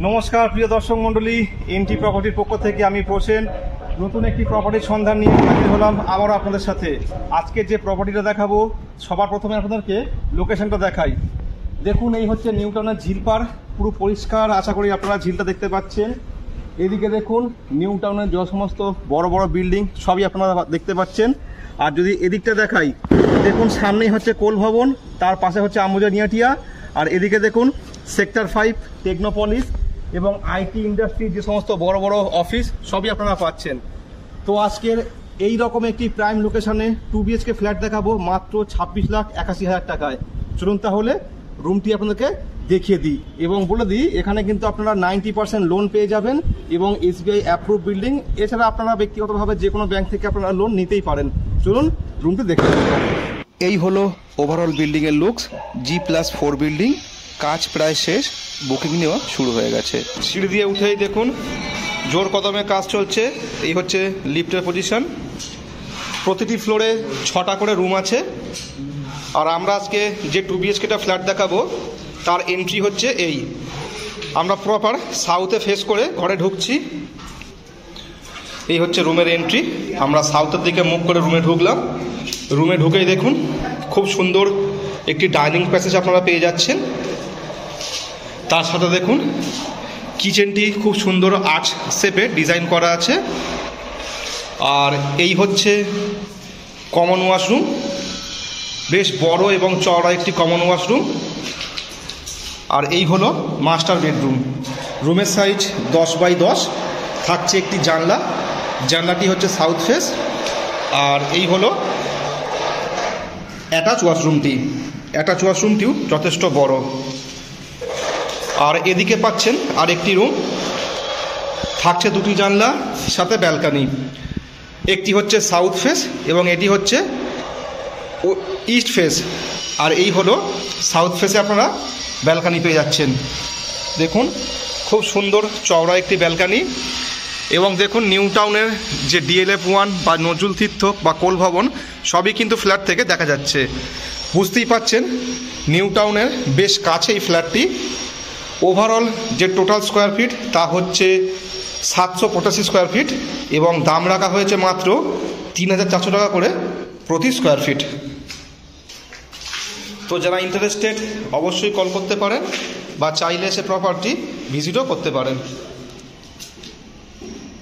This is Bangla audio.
নমস্কার প্রিয় দর্শক মণ্ডলী, এনটি প্রপার্টির পক্ষ থেকে আমি প্রসেন নতুন একটি প্রপার্টির সন্ধান নিয়ে হাজির হলাম আবারও আপনাদের সাথে। আজকে যে প্রপার্টিটা দেখাবো, সবার প্রথমে আপনাদেরকে লোকেশনটা দেখাই। দেখুন, এই হচ্ছে নিউ টাউনের ঝিল পার, পুরো পরিষ্কার। আশা করি আপনারা ঝিলটা দেখতে পাচ্ছেন। এদিকে দেখুন, নিউ টাউনের যে সমস্ত বড় বড় বিল্ডিং সবই আপনারা দেখতে পাচ্ছেন। আর যদি এদিকটা দেখাই, দেখুন সামনেই হচ্ছে কোল ভবন, তার পাশে হচ্ছে আম্বুজা নিয়াটিয়া, আর এদিকে দেখুন সেক্টর 5 টেকনোপলিস এবং আইটি ইন্ডাস্ট্রির যে সমস্ত বড় বড় অফিস সবই আপনারা পাচ্ছেন। তো আজকের এই রকম একটি প্রাইম লোকেশনে 2 BHK ফ্ল্যাট দেখাবো মাত্র 26,81,000 টাকায়। চলুন তাহলে রুমটি আপনাদেরকে দেখিয়ে দিই এবং বলে দিই, এখানে কিন্তু আপনারা 90% লোন পেয়ে যাবেন এবং SBI অ্যাপ্রুভ বিল্ডিং। এছাড়া আপনারা ব্যক্তিগতভাবে যে কোনো ব্যাংক থেকে আপনারা লোন নিতেই পারেন। চলুন রুমটি দেখে নিন। এই হলো ওভারঅল বিল্ডিংয়ের লুকস। G+4 বিল্ডিং, কাজ প্রায় শেষ, বুকিং নেওয়া শুরু হয়ে গেছে। সিঁড়ি দিয়ে উঠেই দেখুন জোর কদমে কাজ চলছে। এই হচ্ছে লিফটের পজিশন। প্রতিটি ফ্লোরে 6টা করে রুম আছে। আর আমরা আজকে যে 2 BHKটা ফ্ল্যাট দেখাবো তার এন্ট্রি হচ্ছে এই। আমরা প্রপার সাউথে ফেস করে ঘরে ঢুকছি। এই হচ্ছে রুমের এন্ট্রি। আমরা সাউথের দিকে মুখ করে রুমে ঢুকলাম। রুমে ঢুকেই দেখুন খুব সুন্দর একটি ডাইনিং প্যাসেজ আপনারা পেয়ে যাচ্ছেন। তার সাথে দেখুন কিচেনটি খুব সুন্দর আর্চ শেপে ডিজাইন করা আছে। আর এই হচ্ছে কমন ওয়াশরুম, বেশ বড় এবং চওড়া একটি কমন ওয়াশরুম। আর এই হলো মাস্টার বেডরুম। রুমের সাইজ 10x10, থাকছে একটি জানলা। জানলাটি হচ্ছে সাউথ ফেস। আর এই হলো অ্যাটাচ ওয়াশরুমটি। অ্যাটাচ ওয়াশরুমটিও যথেষ্ট বড়। আর এদিকে পাচ্ছেন আরেকটি রুম, থাকছে 2টি জানলা, সাথে ব্যালকানি। একটি হচ্ছে সাউথ ফেস এবং এটি হচ্ছে ইস্ট ফেস। আর এই হলো সাউথ ফেসে আপনারা ব্যালকানি পেয়ে যাচ্ছেন। দেখুন খুব সুন্দর চওড়া একটি ব্যালকানি। এবং দেখুন নিউ টাউনের যে DLF1 বা নজরুল তীর্থ বা কোল ভবন সবই কিন্তু ফ্ল্যাট থেকে দেখা যাচ্ছে। বুঝতেই পাচ্ছেন নিউ টাউনের বেশ কাছে এই ফ্ল্যাটটি। ওভারঅল যে টোটাল স্কোয়ার ফিট তা হচ্ছে 785 স্কোয়ার ফিট এবং দাম রাখা হয়েছে মাত্র 3,400 টাকা করে প্রতি স্কোয়ার ফিট। তো যারা ইন্টারেস্টেড অবশ্যই কল করতে পারেন বা চাইলে এসে প্রপার্টি ভিজিটও করতে পারেন।